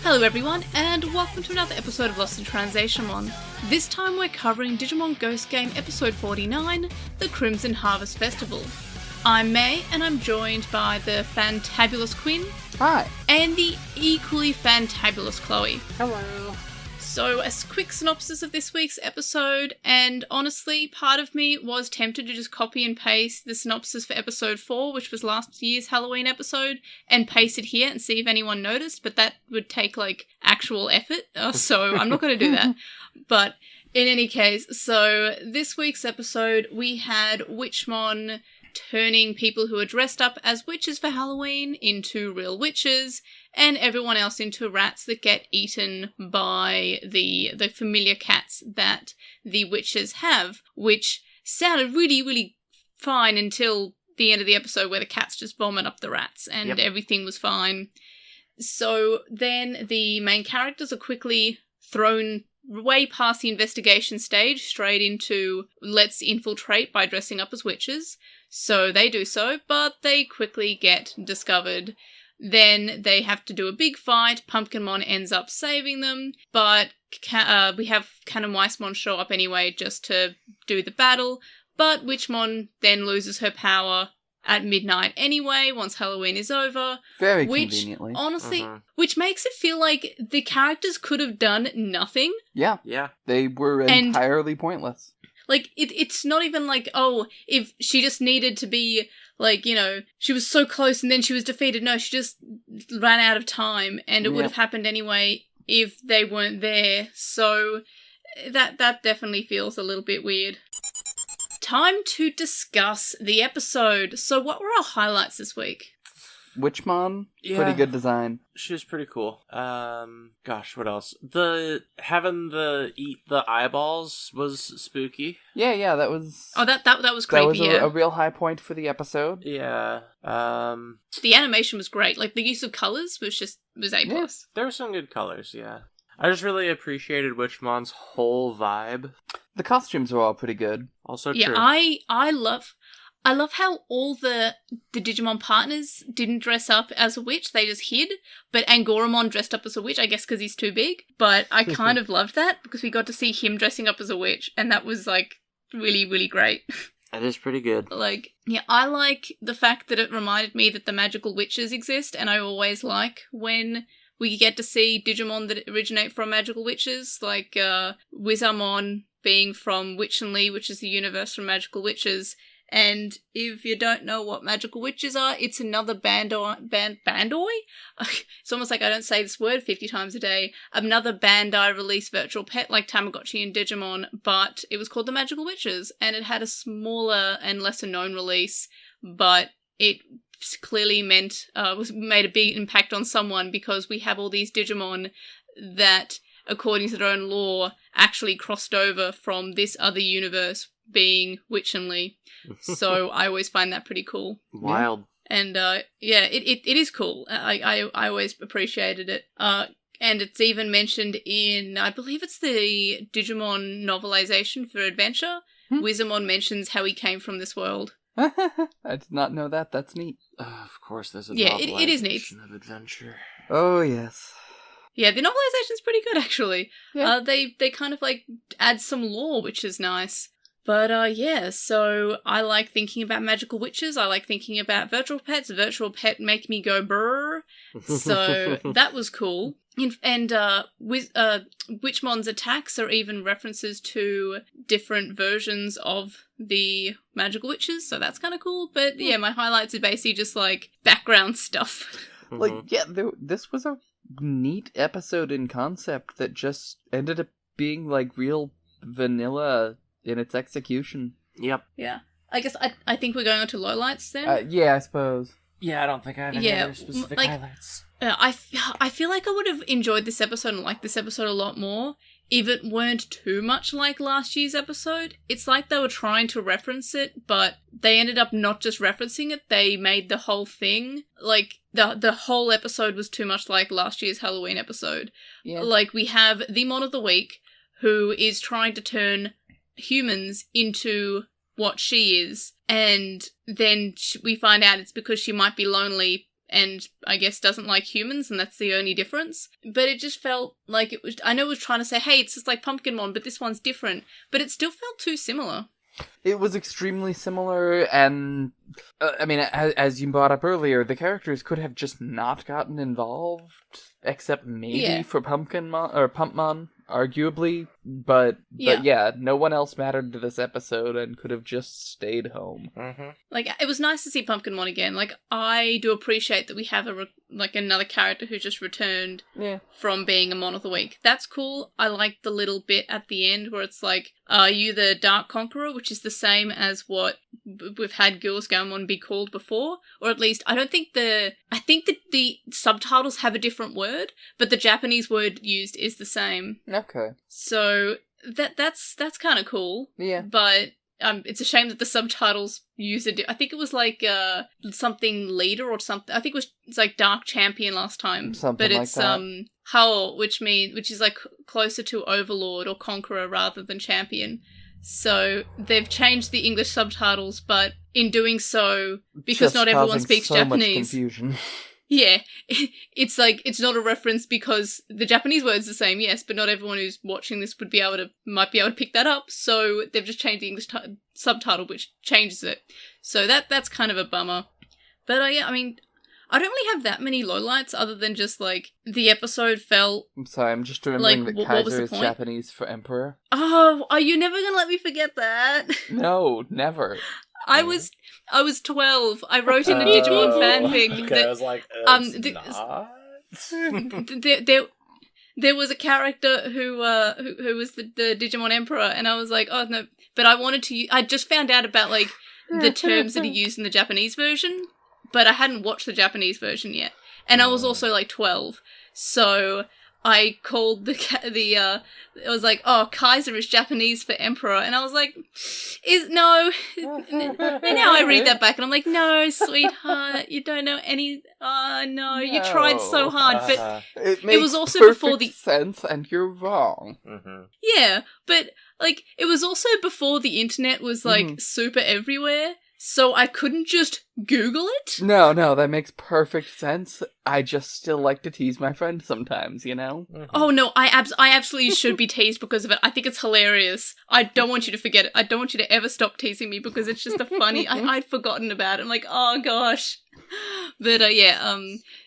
Hello everyone, and welcome to another episode of LostinTranslationmon. This time we're covering Digimon Ghost Game episode 49, The Crimson Harvest Festival. I'm May, and I'm joined by the fantabulous Quinn. Hi. And the equally fantabulous Chloe. Hello. So, a quick synopsis of this week's episode, and honestly, part of me was tempted to just copy and paste the synopsis for episode 4, which was last year's Halloween episode, and paste it here and see if anyone noticed, but that would take, actual effort, so I'm not going to do that. But, in any case, so this week's episode, we had Witchmon turning people who are dressed up as witches for Halloween into real witches, and everyone else into rats that get eaten by the familiar cats that the witches have, which sounded really, really fine until the end of the episode where the cats just vomit up the rats and everything was fine. So then the main characters are quickly thrown way past the investigation stage straight into let's infiltrate by dressing up as witches. So they do so, but they quickly get discovered. Then they have to do a big fight. Pumpkinmon ends up saving them, but we have Canon Weissmon show up anyway just to do the battle. But Witchmon then loses her power at midnight anyway, once Halloween is over. Very conveniently. Honestly, which makes it feel like the characters could have done nothing. Yeah. They were entirely pointless. It's not even if she just needed to be, she was so close and then she was defeated. No, she just ran out of time, and it would have happened anyway if they weren't there. So that definitely feels a little bit weird. Time to discuss the episode. So what were our highlights this week? Witchmon, pretty good design. She was pretty cool. Gosh, what else? Having the eat the eyeballs was spooky. Yeah, that was... Oh, that was creepy, That was a real high point for the episode. Yeah. The animation was great. The use of colours was A+. Yeah, there were some good colours, yeah. I just really appreciated Witchmon's whole vibe. The costumes were all pretty good. Also true. Yeah, I love how all the Digimon partners didn't dress up as a witch, they just hid, but Angoramon dressed up as a witch, I guess because he's too big, but I kind of loved that, because we got to see him dressing up as a witch, and that was, really, really great. That is pretty good. I like the fact that it reminded me that the magical witches exist, and I always like when we get to see Digimon that originate from magical witches, like Wizardmon being from Witchenly, which is the universe from magical witches. And if you don't know what magical witches are, it's another Bandai? It's almost like I don't say this word 50 times a day. Another Bandai released virtual pet like Tamagotchi and Digimon, but it was called the Magical Witches, and it had a smaller and lesser known release, but it clearly made a big impact on someone, because we have all these Digimon that, according to their own lore, actually crossed over from this other universe being Witchenly. So I always find that pretty cool. Wild. And it is cool. I always appreciated it. And it's even mentioned in, I believe it's the Digimon novelization for Adventure. Wizardmon mentions how he came from this world. I did not know that. That's neat. Of course, there's a novelization it is neat. Of Adventure. Oh, yes. Yeah, the novelization's pretty good, actually. Yeah. They kind of, add some lore, which is nice. But, so I like thinking about magical witches. I like thinking about virtual pets. Virtual pet make me go brrr. So that was cool. And Witchmon's attacks are even references to different versions of the magical witches. So that's kind of cool. But, yeah, my highlights are basically just, background stuff. This was a neat episode in concept that just ended up being, real vanilla in its execution. Yep. Yeah. I guess I think we're going on to lowlights then. Yeah, I suppose. Yeah, I don't think I have any other specific highlights. I feel like I would have enjoyed this episode and liked this episode a lot more if it weren't too much like last year's episode. It's like they were trying to reference it, but they ended up not just referencing it, they made the whole thing, the whole episode was too much like last year's Halloween episode. Yeah. We have the Mon of the Week, who is trying to turn humans into what she is, and then we find out it's because she might be lonely and I guess doesn't like humans, and that's the only difference. But it just felt like it was, I know it was trying to say, hey, it's just like Pumpkinmon, but this one's different. But it still felt too similar. It was extremely similar, and I mean, as you brought up earlier, the characters could have just not gotten involved, except maybe for Pumpkinmon or Pumpmon, arguably. But yeah, no one else mattered to this episode and could have just stayed home. Mm-hmm. Like, it was nice to see Pumpkinmon again. Like, I do appreciate that we have another character who just returned from being a Mon of the Week. That's cool. I like the little bit at the end where it's like, are you the Dark Conqueror? Which is the same as what we've had Gilsgammon be called before. Or at least, I think that the subtitles have a different word, but the Japanese word used is the same. Okay. So that's kind of cool. Yeah. But it's a shame that the subtitles use it. I think it was like something leader or something. I think it's like Dark Champion last time. Something but it's like that. Hull, which is like closer to Overlord or Conqueror rather than Champion. So they've changed the English subtitles, but in doing so, because Just not everyone causing speaks so Japanese. Much confusion. Yeah, it's like, it's not a reference because the Japanese word's the same, yes, but not everyone who's watching this might be able to pick that up, so they've just changed the English subtitle, which changes it. So that's kind of a bummer. But yeah, I mean, I don't really have that many lowlights other than just, like, the episode felt... I'm sorry, I'm just remembering like, that what was Kaiser the is point? Japanese for Emperor. Oh, are you never gonna let me forget that? No, never. I was 12. I wrote in a Digimon fanfic okay, that... I was like, not? There was a character who was the Digimon Emperor, and I was like, oh no, but I just found out about, like, the terms that he used in the Japanese version, but I hadn't watched the Japanese version yet. And I was also, like, 12, so I called it was like, oh, Kaiser is Japanese for Emperor, and I was like, no. And now I read that back, and I'm like, no, sweetheart, you don't know any, no, you tried so hard, but it makes was also perfect before the sense, and you're wrong. Mm-hmm. yeah, but, like, it was also before the internet was, like, super everywhere, so I couldn't just Google it. No, that makes perfect sense. I just still like to tease my friends sometimes, you know? Mm-hmm. Oh no, I absolutely should be teased because of it. I think it's hilarious. I don't want you to forget it. I don't want you to ever stop teasing me because it's just a funny... I'd forgotten about it. I'm like, oh gosh. But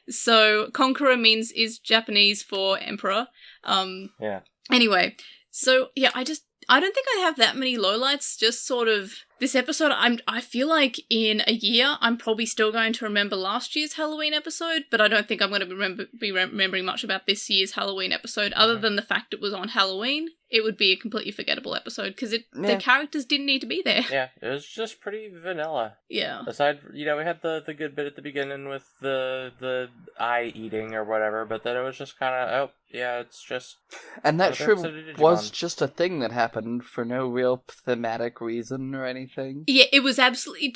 so Conqueror is Japanese for Emperor. Yeah. Anyway, so yeah, I don't think I have that many lowlights, just sort of... This episode, I feel like in a year, I'm probably still going to remember last year's Halloween episode, but I don't think I'm going to be remembering much about this year's Halloween episode, other than the fact it was on Halloween. It would be a completely forgettable episode, because the characters didn't need to be there. Yeah, it was just pretty vanilla. Yeah. Aside, we had the good bit at the beginning with the eye eating or whatever, but then it was just kind of, it's just... And that sure was just a thing that happened for no real thematic reason or anything. Yeah, it was absolutely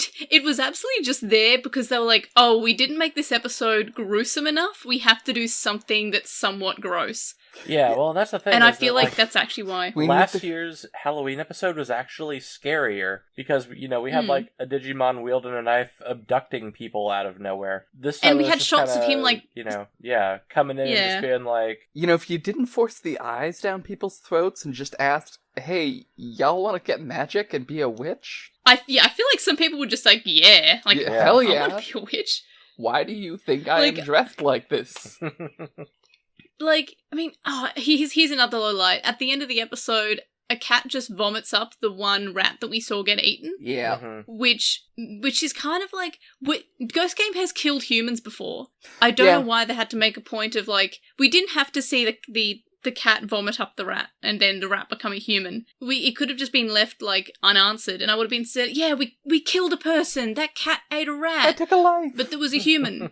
just there because they were like, oh, we didn't make this episode gruesome enough. We have to do something that's somewhat gross. Yeah, well, that's the thing. And I feel like that's actually why. Last year's Halloween episode was actually scarier because, we had like a Digimon wielding a knife abducting people out of nowhere. This time and we had shots of him like... coming in and just being like... if you didn't force the eyes down people's throats and just asked, hey, y'all want to get magic and be a witch? I feel like some people would just like, yeah. Like, hell yeah. I want to be a witch. Why do you think I am dressed like this? Like, I mean, here's another low light. At the end of the episode, a cat just vomits up the one rat that we saw get eaten. Yeah. Mm-hmm. Which is kind of like... Ghost Game has killed humans before. I don't know why they had to make a point of, like... We didn't have to see the cat vomit up the rat and then the rat become a human. It could have just been left, like, unanswered, and I would have been said, yeah, we killed a person. That cat ate a rat. I took a life. But there was a human.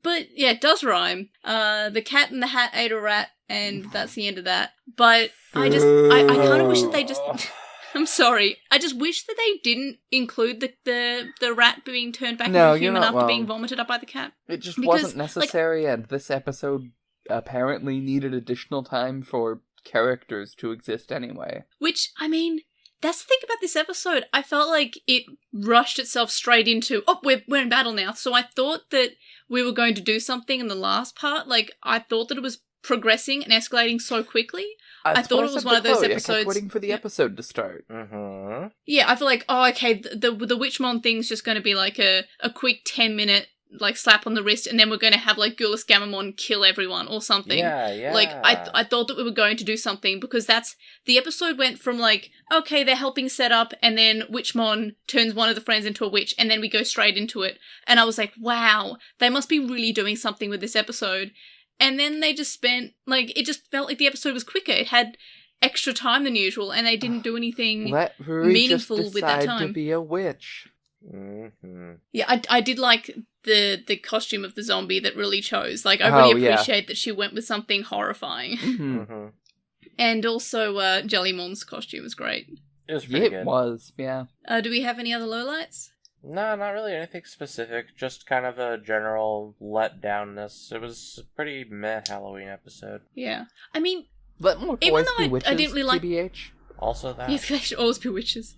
But, yeah, it does rhyme. The cat and the hat ate a rat, and that's the end of that. But I kind of wish that they just... I'm sorry. I just wish that they didn't include the rat being turned back into a human after being vomited up by the cat. It just wasn't necessary, and this episode apparently needed additional time for characters to exist anyway. Which, I mean, that's the thing about this episode. I felt like it rushed itself straight into, we're in battle now. So I thought that we were going to do something in the last part. Like, I thought that it was progressing and escalating so quickly. I thought it was one of those episodes. I kept waiting for the episode to start. Mm-hmm. Yeah, I feel like, okay, the Witchmon thing's just going to be like a quick 10-minute like slap on the wrist, and then we're going to have like Gulas Gamamon kill everyone or something. Yeah. Like I thought that we were going to do something, because the episode went from like, okay, they're helping set up, and then Witchmon turns one of the friends into a witch, and then we go straight into it. And I was like, wow, they must be really doing something with this episode. And then they just spent, like, it just felt like the episode was quicker. It had extra time than usual, and they didn't do anything meaningful with that time. To be a witch. Mm-hmm. Yeah, I did like the costume of the zombie that really chose. Like, I really appreciate that she went with something horrifying. Mm-hmm. And also, Jellymon's costume was great. It was pretty good. It was, yeah. Do we have any other lowlights? No, not really anything specific. Just kind of a general letdownness. It was a pretty meh Halloween episode. Yeah. I mean, let more boys be witches, I didn't really like... TBH. Also that. Yes, they should always be witches.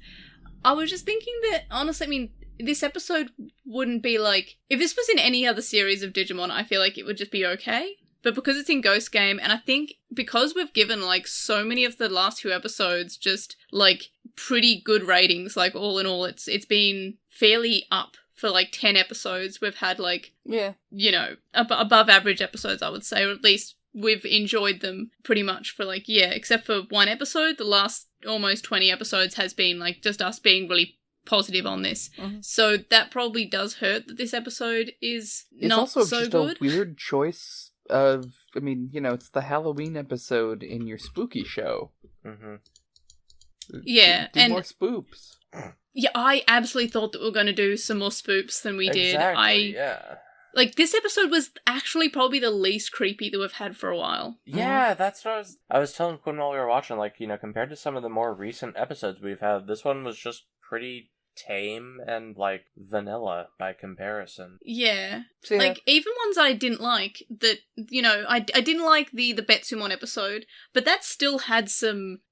I was just thinking that, honestly, I mean, this episode wouldn't be like... If this was in any other series of Digimon, I feel like it would just be okay. But because it's in Ghost Game, and I think because we've given, like, so many of the last few episodes just, like, pretty good ratings, like, all in all, it's been fairly up for, like, 10 episodes. We've had, like, you know, above average episodes, I would say, or at least we've enjoyed them pretty much for, like, except for one episode. The last almost 20 episodes has been, like, just us being really positive on this. Mm-hmm. So that probably does hurt that this episode is not so good. It's also just a weird choice of, I mean, you know, it's the Halloween episode in your spooky show. Mm-hmm. Yeah, do more spoops. Yeah, I absolutely thought that we were going to do some more spoops than we did. Yeah. Like, this episode was actually probably the least creepy that we've had for a while. Yeah, that's what I was telling Quinn while we were watching, like, you know, compared to some of the more recent episodes we've had, this one was just pretty tame and, like, vanilla by comparison. Yeah. Like, even ones I didn't like, that, you know, I didn't like the Betsumon episode, but that still had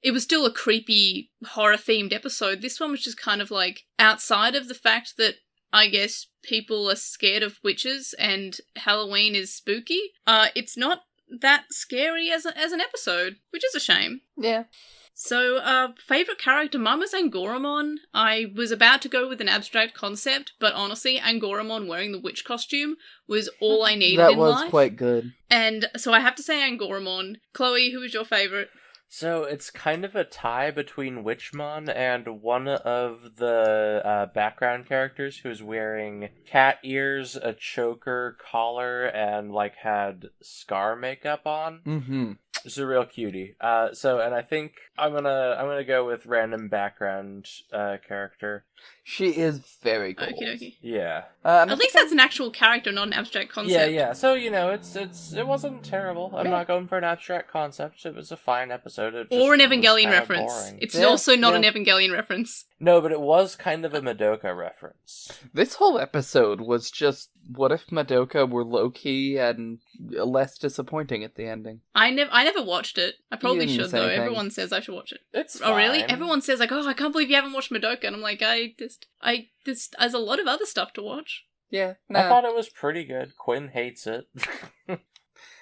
it was still a creepy, horror-themed episode. This one was just kind of, like, outside of the fact that, I guess, people are scared of witches and Halloween is spooky. It's not that scary as an episode, which is a shame. Yeah. So, favourite character, mine was Angoramon. I was about to go with an abstract concept, but honestly, Angoramon wearing the witch costume was all I needed in life. That was quite good. And so I have to say Angoramon. Chloe, who was your favourite? So it's kind of a tie between Witchmon and one of the background characters who's wearing cat ears, a choker, collar, and, like, had scar makeup on. Mm-hmm. It's a real cutie. And I think I'm gonna go with random background character. She is very cool. Okie dokie. Yeah. At least that's an actual character, not an abstract concept. Yeah. So, you know, it wasn't terrible. I'm not going for an abstract concept. It was a fine episode. Or an Evangelion reference. Boring. It's also not an Evangelion reference. No, but it was kind of a Madoka reference. This whole episode was just, what if Madoka were low-key and less disappointing at the ending? I never watched it. I probably should, though. Anything. Everyone says I should watch it. It's fine. Oh, really? Everyone says, like, I can't believe you haven't watched Madoka. And I'm like, there's a lot of other stuff to watch. Yeah. I thought it was pretty good. Quinn hates it.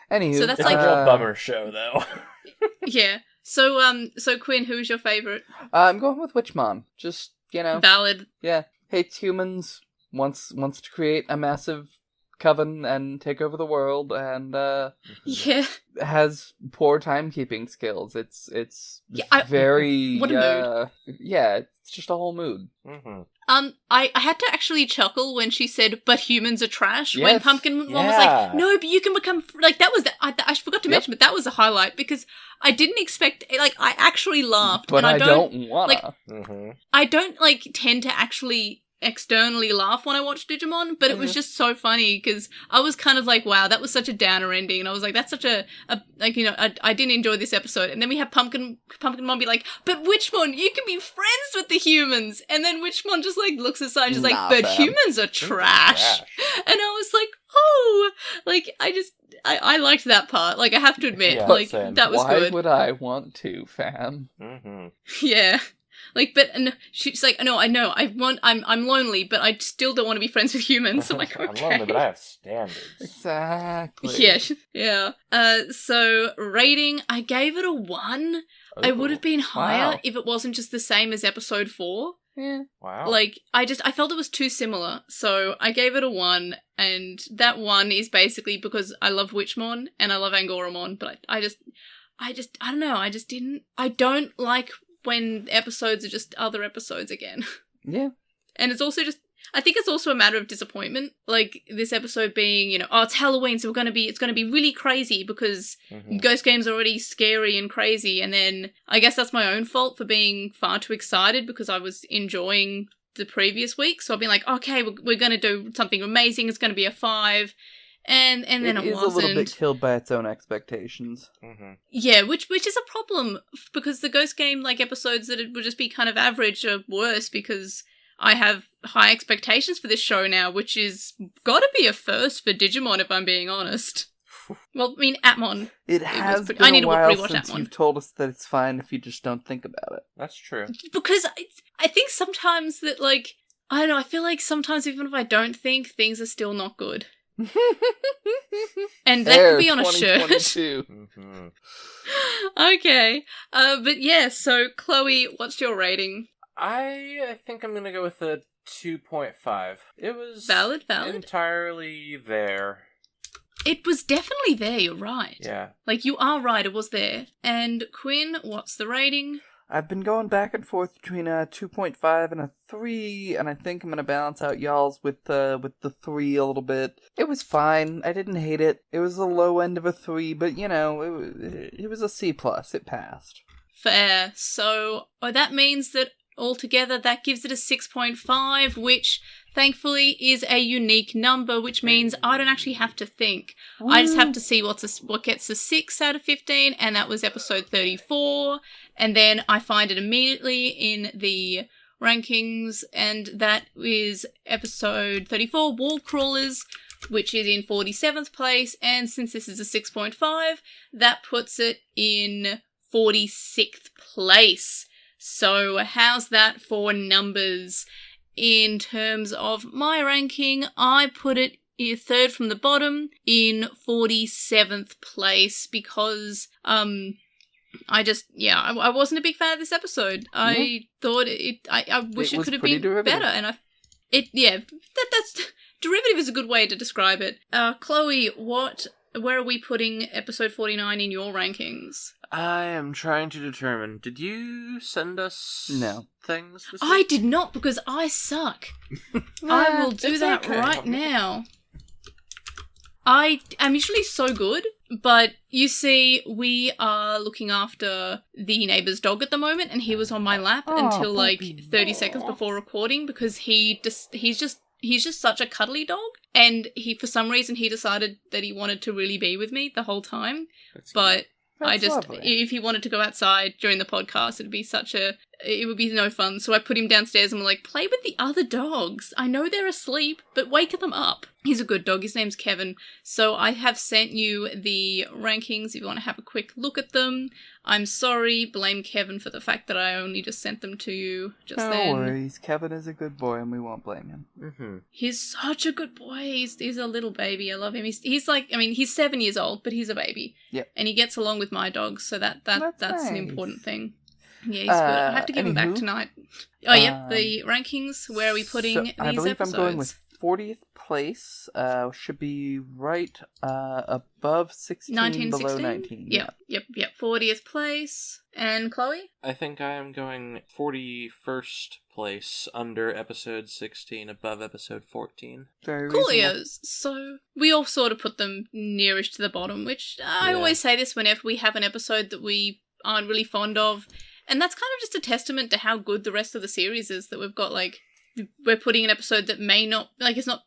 Anywho. So that's it's like a real bummer show, though. Yeah. So Quinn, who's your favourite? I'm going with Witchmon. Just, you know. Valid. Yeah. Hates humans, wants to create a massive coven and take over the world, and has poor timekeeping skills. It's very what a mood. It's just a whole mood. Mm-hmm. I had to actually chuckle when she said, "But humans are trash." Yes. When Pumpkin Mom was like, "No, but you can become like that." Was I forgot to mention, but that was a highlight because I didn't expect. Like, I actually laughed, but and I don't wanna. Like, I don't like tend to actually externally laugh when I watch Digimon, but it was just so funny because I was kind of like, wow, that was such a downer ending, and I was like, that's such a like, you know, I didn't enjoy this episode. And then we have Pumpkin Mom be like, but Witchmon, you can be friends with the humans, and then Witchmon just like looks aside, just like, but humans are trash. And I was like, oh, like I liked that part. Like, I have to admit, like, same. That was good. Why would I want to, fam? Mm-hmm. Yeah. Like, but and she's like, no, I know, I'm lonely, but I still don't want to be friends with humans. I'm like, okay. I'm lonely, but I have standards. Exactly. Yeah. So rating, I gave it a 1. I would have been higher if it wasn't just the same as episode 4. Yeah. Wow. Like, I felt it was too similar, so I gave it a 1, and that 1 is basically because I love Witchmon and I love Angoramon, but I don't know, I don't like when episodes are just other episodes again. Yeah. And it's also I think it's also a matter of disappointment. Like, this episode being, it's Halloween, so it's gonna be really crazy because Ghost Game's already scary and crazy, and then I guess that's my own fault for being far too excited because I was enjoying the previous week, so I've been like, okay, we're gonna do something amazing, it's gonna be a 5, and then it wasn't. It is a little bit killed by its own expectations. Mm-hmm. Yeah, which is a problem, because the Ghost Game, like, episodes that it would just be kind of average are worse because I have high expectations for this show now, which is gotta be a first for Digimon, if I'm being honest. Well, I mean, Atmon. It has been I need a while to rewatch since Atmon. you've told us that it's fine if you just don't think about it. That's true. Because I think sometimes that, like, I don't know, I feel like sometimes even if I don't think, things are still not good. And that could be on a shirt. Mm-hmm. Okay. But yeah, so Chloe, what's your rating? I think I'm gonna go with a 2.5. It was Valid. entirely there. It was definitely there, you're right. Yeah. Like, you are right, it was there. And Quinn, what's the rating? I've been going back and forth between a 2.5 and a 3, and I think I'm gonna balance out y'all's with the 3 a little bit. It was fine. I didn't hate it. It was the low end of a 3, but it was a C+. It passed. Fair. So, that means that altogether that gives it a 6.5, which thankfully is a unique number, which means I don't actually have to think. Woo. I just have to see what gets a 6 out of 15, and that was episode 34, and then I find it immediately in the rankings, and that is episode 34, Wall Crawlers, which is in 47th place, and since this is a 6.5, that puts it in 46th place. So how's that for numbers? In terms of my ranking, I put it third from the bottom in 47th place because I wasn't a big fan of this episode. I thought I wish it could have been better, and that's derivative is a good way to describe it. Chloe, where are we putting episode 49 in your rankings? I am trying to determine. Did you send us things this week? I did not, because I suck. I will do that right now. I am usually so good, but you see, we are looking after the neighbour's dog at the moment, and he was on my lap until like 30 seconds before recording, because he's just such a cuddly dog, and for some reason he decided that he wanted to really be with me the whole time. But lovely. If he wanted to go outside during the podcast, it would be no fun. So I put him downstairs and I'm like, play with the other dogs. I know they're asleep, but wake them up. He's a good dog. His name's Kevin. So I have sent you the rankings if you want to have a quick look at them. I'm sorry. Blame Kevin for the fact that I only just sent them to you just then. No worries. Kevin is a good boy and we won't blame him. Mm-hmm. He's such a good boy. He's a little baby. I love him. He's like, I mean, he's 7 years old, but he's a baby. Yep. And he gets along with my dogs, so that's nice. an important thing. Yeah, he's good. I have to give him back tonight. Oh, yep, the rankings. Where are we putting these I believe episodes? I'm going with 40th place. Should be right above 16, 19, below 16? 19. Yep. 40th place. And Chloe? I think I am going 41st place, under episode 16, above episode 14. Very Coolios. So we all sort of put them nearest to the bottom, which I always say this whenever we have an episode that we aren't really fond of. And that's kind of just a testament to how good the rest of the series is, that we've got, like, we're putting an episode that may not, like, it's not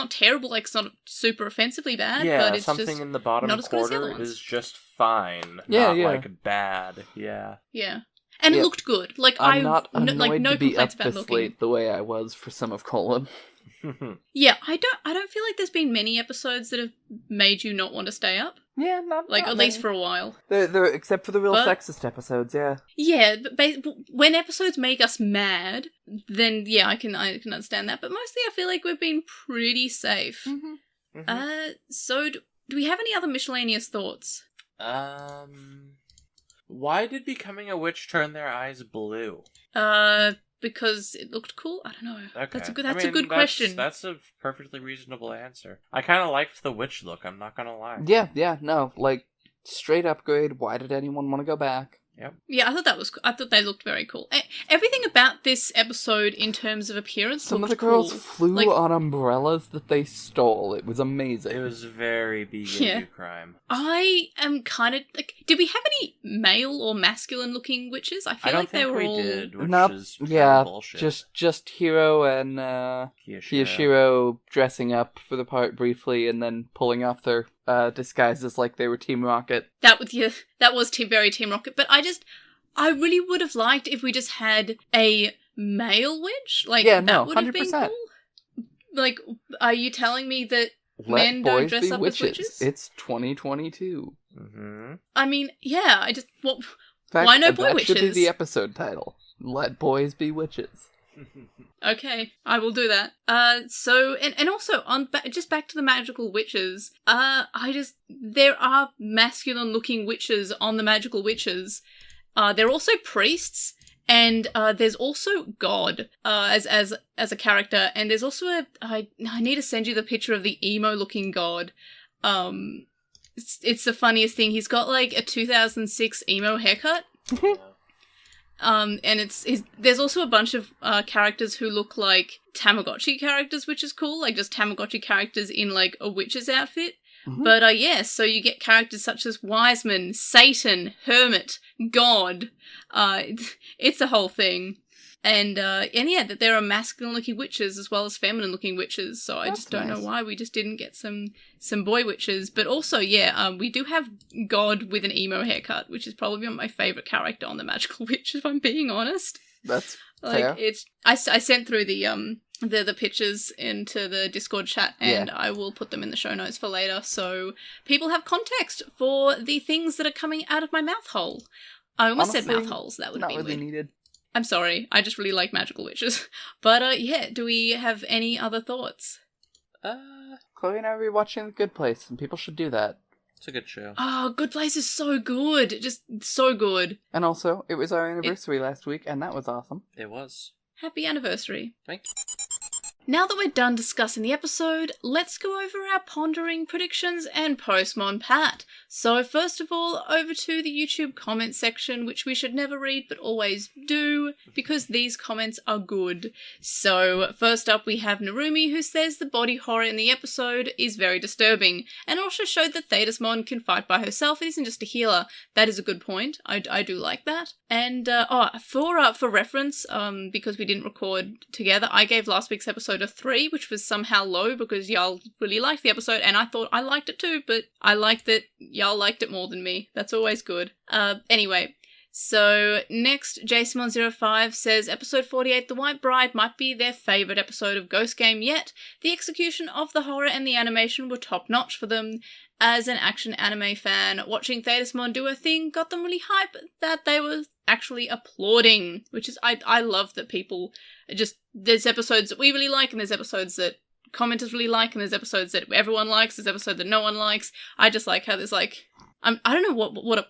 terrible, like, it's not super offensively bad, but it's something just in the bottom not as good as the other quarter ones. is just fine. Yeah, not, yeah. like, bad. Yeah. Yeah. And it looked good. Like, I'm not annoyed no to be complaints up about this looking. late the way I was for some of Colin. Yeah, I don't feel like there's been many episodes that have made you not want to stay up. Yeah, not Like, not at least many. for a while. They're except for the real But- sexist episodes, yeah. Yeah, but when episodes make us mad, then yeah, I can understand that. But mostly I feel like we've been pretty safe. Mhm. So do we have any other miscellaneous thoughts? Why did becoming a witch turn their eyes blue? Because it looked cool? I don't know. Okay. That's a good question. That's a perfectly reasonable answer. I kind of liked the witch look, I'm not gonna lie. Yeah, no, like, straight upgrade, why did anyone want to go back? Yep. Yeah, I thought they looked very cool. Everything about this episode in terms of appearance Some of looked the girls cool. flew Like- on umbrellas that they stole. It was amazing. It was very Yeah. BAU crime. I am kind of like. Did we have any male or masculine looking witches? I feel I don't like they think were we all. did, which Nope. is kind Yeah, of bullshit. just Hiro and Kiyashiro. Kiyashiro dressing up for the part briefly and then pulling off their disguises like they were Team Rocket. That was very Team Rocket. But I really would have liked if we just had a male witch. Like, Yeah, that no, would have been 100%. cool. Like, are you telling me that Let men don't boys dress be up witches. as witches? It's 2022. Mm-hmm. I mean, yeah, In fact, Why no boy that should be witches? the episode title. Let boys be witches. okay, I will do that. So, and also, just back to the magical witches, there are masculine looking witches on the magical witches. They're also priests, and there's also God as a character, and there's also I need to send you the picture of the emo looking God. It's the funniest thing. He's got like a 2006 emo haircut. And there's also a bunch of characters who look like Tamagotchi characters, which is cool, like just Tamagotchi characters in like a witch's outfit. Mhm. But yes, so you get characters such as Wiseman, Satan, Hermit, God. It's a whole thing. And yeah, that there are masculine-looking witches as well as feminine-looking witches. So I That's just don't nice. know why we just didn't get some boy witches. But also, yeah, we do have God with an emo haircut, which is probably my favorite character on the Magical Witch, if I'm being honest. That's Like fair. I sent through the pictures into the Discord chat, and I will put them in the show notes for later, so people have context for the things that are coming out of my mouth hole. I almost said Honestly, mouth holes. That would Not be really weird. needed. I'm sorry. I just really like magical witches. But yeah, do we have any other thoughts? Chloe and I are rewatching The Good Place, and people should do that. It's a good show. Oh, Good Place is so good. Just so good. And also, it was our anniversary last week, and that was awesome. It was. Happy anniversary. Thank you. Now that we're done discussing the episode, let's go over our pondering predictions and Postmon Pat. So first of all, over to the YouTube comment section, which we should never read but always do, because these comments are good. So first up we have Narumi, who says the body horror in the episode is very disturbing, and also showed that Thetismon can fight by herself and isn't just a healer. That is a good point. I do like that. And for reference, because we didn't record together, I gave last week's episode a 3, which was somehow low because y'all really liked the episode, and I thought I liked it too, but I liked that y'all liked it more than me. That's always good. Anyway, so next, JSimon05 says episode 48, The White Bride, might be their favourite episode of Ghost Game yet. The execution of the horror and the animation were top notch for them. As an action anime fan, watching Thetismon do her thing got them really hype that they were actually applauding, which is, I love that people just, there's episodes that we really like, and there's episodes that commenters really like, and there's episodes that everyone likes, there's episodes that no one likes. I just like how there's like, I don't know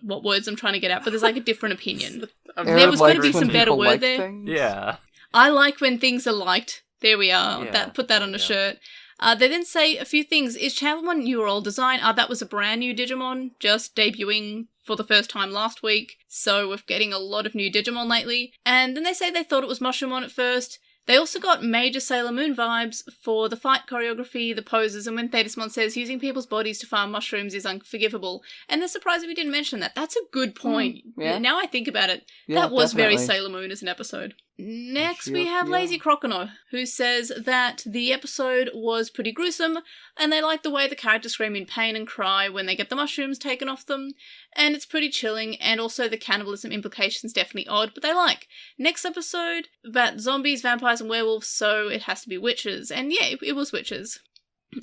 what words I'm trying to get at, but there's like a different opinion. There was going to be some better word there. Things. Yeah. I like when things are liked. There we are. Yeah. Put that on a shirt. They then say a few things. Is Chamberlain your old design? That was a brand new Digimon, just debuting for the first time last week. So we're getting a lot of new Digimon lately. And then they say they thought it was Mushroomon at first. They also got major Sailor Moon vibes for the fight choreography, the poses, and when Thetismon says using people's bodies to farm mushrooms is unforgivable. And they're surprised that we didn't mention that. That's a good point. Yeah. Now I think about it, Yeah, that was very definitely. Sailor Moon as an episode. Next, Yep, we have yep. Lazy Crocono, who says that the episode was pretty gruesome, and they like the way the characters scream in pain and cry when they get the mushrooms taken off them, and it's pretty chilling, and also the cannibalism implications definitely odd, but they like. Next episode, about zombies, vampires, and werewolves, so it has to be witches, and yeah, it was witches.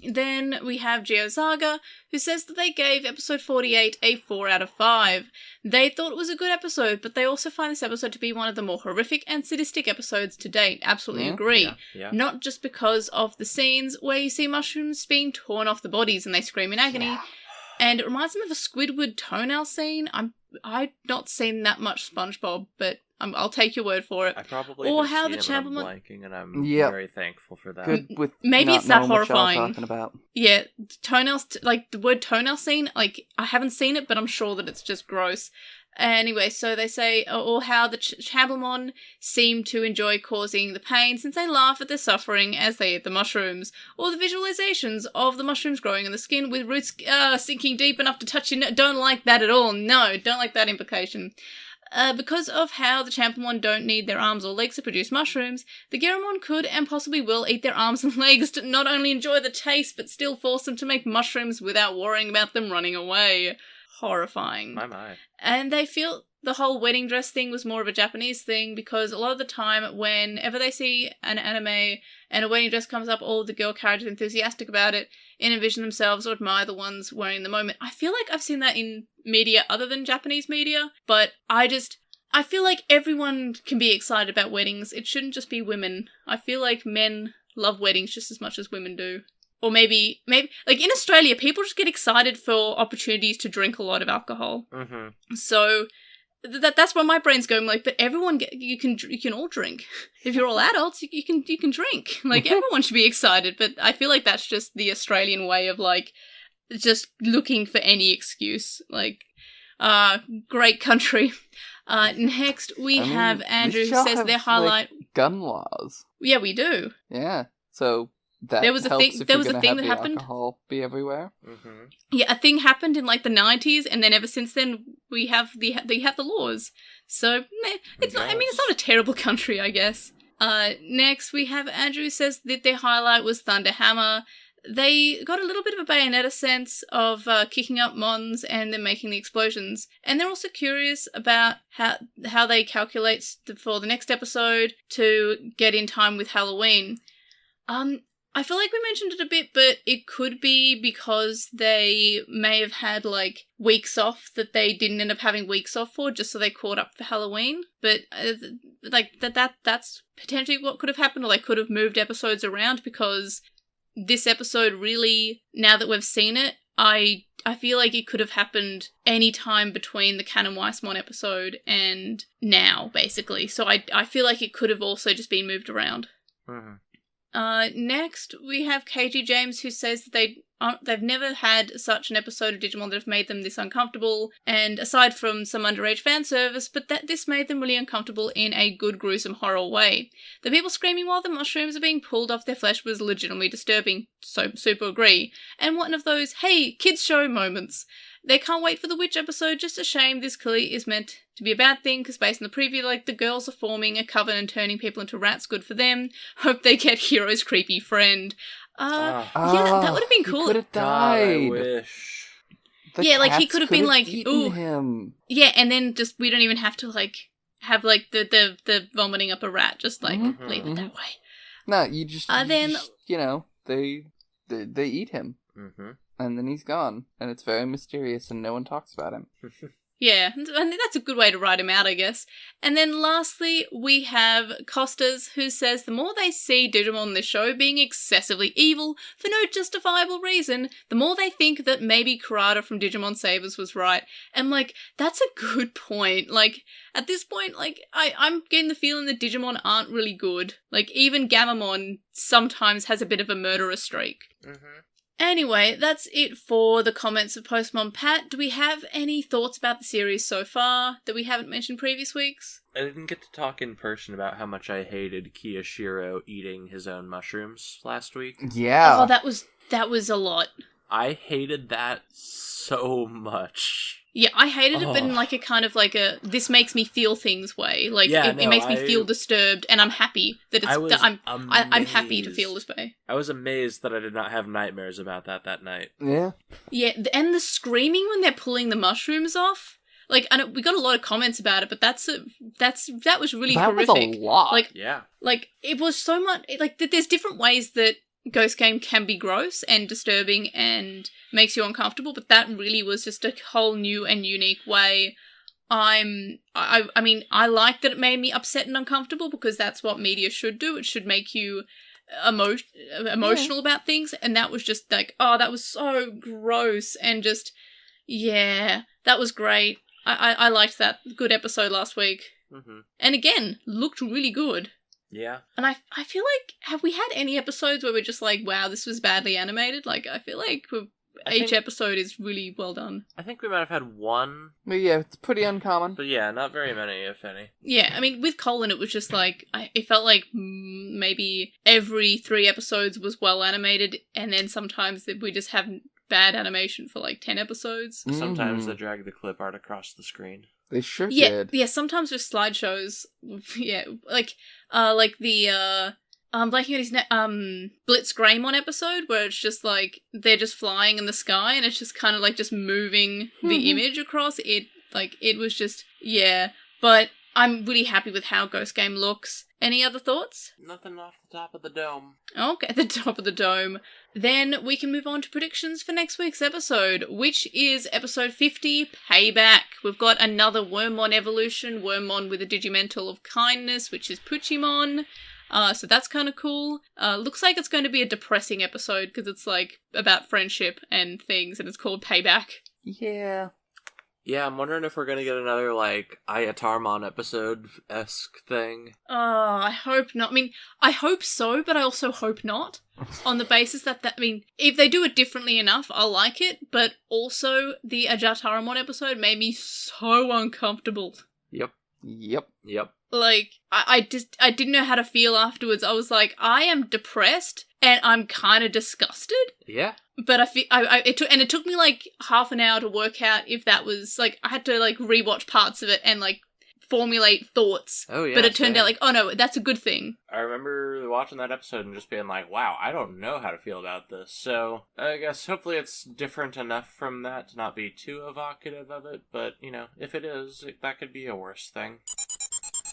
Then we have Geozaga, who says that they gave episode 48 a 4 out of 5. They thought it was a good episode, but they also find this episode to be one of the more horrific and sadistic episodes to date. Absolutely agree. Yeah. Not just because of the scenes where you see mushrooms being torn off the bodies and they scream in agony, and it reminds me of a Squidward toenail scene. I've not seen that much SpongeBob, but I'll take your word for it. I probably or have how seen the it, Chamberlain, but I'm blanking, and I'm very thankful for that. Good with maybe not it's that knowing what y'all horrifying. Talking about. Yeah, toenails, like the word toenail scene, like I haven't seen it, but I'm sure that it's just gross. Anyway, so they say, or how the Chamberlain seem to enjoy causing the pain since they laugh at their suffering as they eat the mushrooms, or the visualizations of the mushrooms growing in the skin with roots sinking deep enough to touch your don't like that at all. No, don't like that implication. Because of how the Chamberlain don't need their arms or legs to produce mushrooms, the Geramon could and possibly will eat their arms and legs to not only enjoy the taste, but still force them to make mushrooms without worrying about them running away. Horrifying. My. And they feel the whole wedding dress thing was more of a Japanese thing because a lot of the time whenever they see an anime and a wedding dress comes up, all the girl characters are enthusiastic about it and envision themselves or admire the ones wearing the moment. I feel like I've seen that in media other than Japanese media, but I feel like everyone can be excited about weddings. It shouldn't just be women. I feel like men love weddings just as much as women do. Or maybe, like in Australia, people just get excited for opportunities to drink a lot of alcohol. Mm-hmm. So that's where my brain's going. Like, but everyone, you can all drink. If you're all adults, you can drink. Like everyone should be excited. But I feel like that's just the Australian way of like just looking for any excuse. Like, great country. Next we have Andrew who says their highlight gun laws. Yeah, we do. Yeah, so. That there was a thing. There was a thing that happened. Alcohol be everywhere. Mm-hmm. Yeah, a thing happened in like the 90s, and then ever since then we have the laws. So it's not. I mean, it's not a terrible country, I guess. Next we have Andrew who says that their highlight was Thunderhammer. They got a little bit of a Bayonetta sense of kicking up mons and then making the explosions, and they're also curious about how they calculate for the next episode to get in time with Halloween. I feel like we mentioned it a bit, but it could be because they may have had, like, weeks off that they didn't end up having weeks off for, just so they caught up for Halloween. But, that's potentially what could have happened, or they could have moved episodes around, because this episode really, now that we've seen it, I feel like it could have happened any time between the Canon Weissmon episode and now, basically. So I feel like it could have also just been moved around. Mm-hmm. Next, we have KG James, who says that they've never had such an episode of Digimon that have made them this uncomfortable, and aside from some underage fan service, but that this made them really uncomfortable in a good, gruesome horror way. The people screaming while the mushrooms are being pulled off their flesh was legitimately disturbing, so super agree, and one of those, hey, kids show moments. They can't wait for the witch episode, just a shame this clearly is meant to be a bad thing, because based on the preview, like, the girls are forming a coven and turning people into rats, good for them. Hope they get Hero's creepy friend. Yeah, that would have been cool. He could have died. I wish. Yeah, like, he could have been like, ooh. Him. Yeah, and then just, we don't even have to, like, have, like, the vomiting up a rat, just, like, leave it that way. No, you just, you know, they eat him. Mm-hmm. And then he's gone, and it's very mysterious, and no one talks about him. Yeah, I think that's a good way to write him out, I guess. And then lastly, we have Costas, who says the more they see Digimon in the show being excessively evil for no justifiable reason, the more they think that maybe Kurata from Digimon Sabers was right. And, like, that's a good point. Like, at this point, like, I'm getting the feeling that Digimon aren't really good. Like, even Gamamon sometimes has a bit of a murderous streak. Mm-hmm. Anyway, that's it for the comments of Postmon. Pat, do we have any thoughts about the series so far that we haven't mentioned previous weeks? I didn't get to talk in person about how much I hated Kiyashiro eating his own mushrooms last week. Yeah. Oh, that was a lot. I hated that so much. Yeah, I hated it, but in like a kind of like a this makes me feel things way. Like it makes me feel disturbed, and I'm happy that I'm happy to feel this way. I was amazed that I did not have nightmares about that night. Yeah. Yeah, and the screaming when they're pulling the mushrooms off. Like, I know we got a lot of comments about it, but that was really horrific. That was a lot. Like, yeah. Like, it was so much. Like, there's different ways that Ghost Game can be gross and disturbing and makes you uncomfortable, but that really was just a whole new and unique way. I mean, I like that it made me upset and uncomfortable because that's what media should do. It should make you emotional about things, and that was just like, oh, that was so gross and just, yeah, that was great. I liked that good episode last week. Mm-hmm. And again, looked really good. Yeah. And I feel like, have we had any episodes where we're just like, wow, this was badly animated? Like, I feel like each episode is really well done. I think we might have had one. But yeah, it's pretty uncommon. But yeah, not very many, if any. Yeah, I mean, with Colin, it was just like, it felt like maybe every 3 episodes was well animated, and then sometimes we just have bad animation for like 10 episodes. Sometimes they drag the clip art across the screen. They sure did. Yeah, sometimes just slideshows. Yeah, like the I'm blanking on his name, Blitz Greymon episode, where it's just like they're just flying in the sky and it's just kind of like just moving the image across it. Like, it was just, yeah. But I'm really happy with how Ghost Game looks. Any other thoughts? Nothing off the top of the dome. Okay, the top of the dome. Then we can move on to predictions for next week's episode, which is episode 50, Payback. We've got another Wormmon evolution, Wormmon with a Digimental of Kindness, which is Puchimon. So that's kind of cool. Looks like it's going to be a depressing episode because it's like about friendship and things, and it's called Payback. Yeah. Yeah, I'm wondering if we're gonna get another, like, Ayatarmon episode-esque thing. I hope not. I mean, I hope so, but I also hope not. On the basis that, I mean, if they do it differently enough, I'll like it, but also the Ayatarmon episode made me so uncomfortable. Yep. Like, I didn't know how to feel afterwards. I was like, I am depressed, and I'm kind of disgusted. Yeah. But it took me like half an hour to work out if that was, like, I had to like rewatch parts of it and like formulate thoughts. Oh yeah. But it turned out like, oh no, that's a good thing. I remember watching that episode and just being like, wow, I don't know how to feel about this. So I guess hopefully it's different enough from that to not be too evocative of it. But, you know, if it is, that could be a worse thing.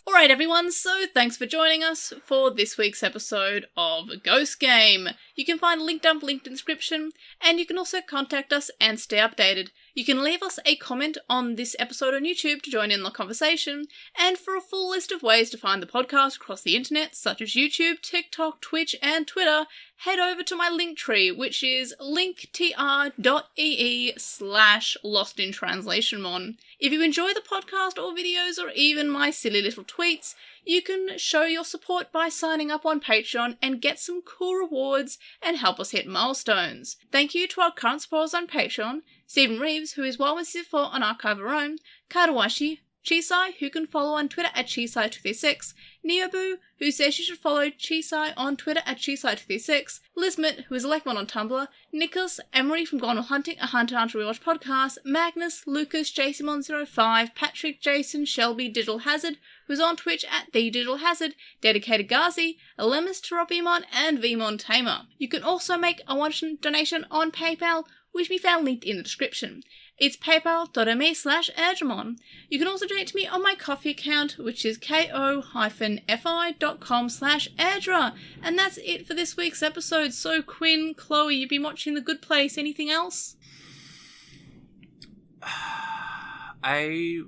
Alright everyone, so thanks for joining us for this week's episode of Ghost Game. You can find a link down linked in the description, and you can also contact us and stay updated. You can leave us a comment on this episode on YouTube to join in the conversation, and for a full list of ways to find the podcast across the internet, such as YouTube, TikTok, Twitch, and Twitter, head over to my Linktree, which is linktr.ee/LostinTranslationmon. If you enjoy the podcast or videos or even my silly little tweets, you can show your support by signing up on Patreon and get some cool rewards and help us hit milestones. Thank you to our current supporters on Patreon, Stephen Reeves, who is well with for on Archive of Our Own, Katawashi, Chisai, who can follow on Twitter at Chisai236, Neobu, who says you should follow Chisai on Twitter at Chisai236, Lismet, who is Lekmon on Tumblr, Nicholas, Emery from Gone Hunting, a Hunter Hunter Rewatch podcast, Magnus, Lucas, JCMon05, Patrick, Jason, Shelby, Digital Hazard, who's on Twitch at The Digital Hazard, Dedicated Gazi, Alemus, Teropimon, and Vmon Tamer. You can also make a one-time donation on PayPal, which can be found linked in the description. It's paypal.me/Erdramon. You can also donate to me on my Coffee account, which is ko-fi.com/Erdra. And that's it for this week's episode. So, Quinn, Chloe, you've been watching The Good Place. Anything else? I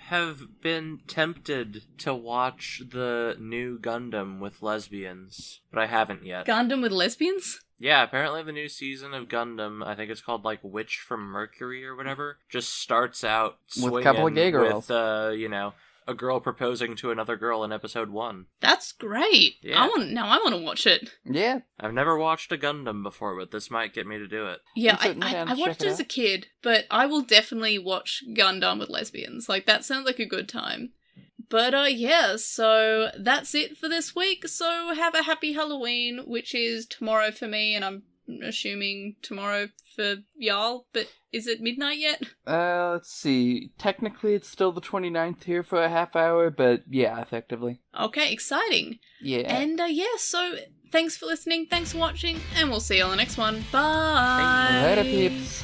have been tempted to watch the new Gundam with lesbians, but I haven't yet. Gundam with lesbians? Yeah, apparently the new season of Gundam, I think it's called, like, Witch from Mercury or whatever, just starts out swinging with a couple of gay girls. With, you know, a girl proposing to another girl in episode 1. That's great. Yeah. I want to watch it. Yeah. I've never watched a Gundam before, but this might get me to do it. Yeah, I watched it as a kid, but I will definitely watch Gundam with lesbians. Like, that sounds like a good time. But, yeah, so that's it for this week. So have a happy Halloween, which is tomorrow for me, and I'm assuming tomorrow for y'all, but is it midnight yet? Let's see. Technically, it's still the 29th here for a half hour, but yeah, effectively. Okay, exciting. Yeah. And, yeah, so thanks for listening, thanks for watching, and we'll see you on the next one. Bye! Later, peeps.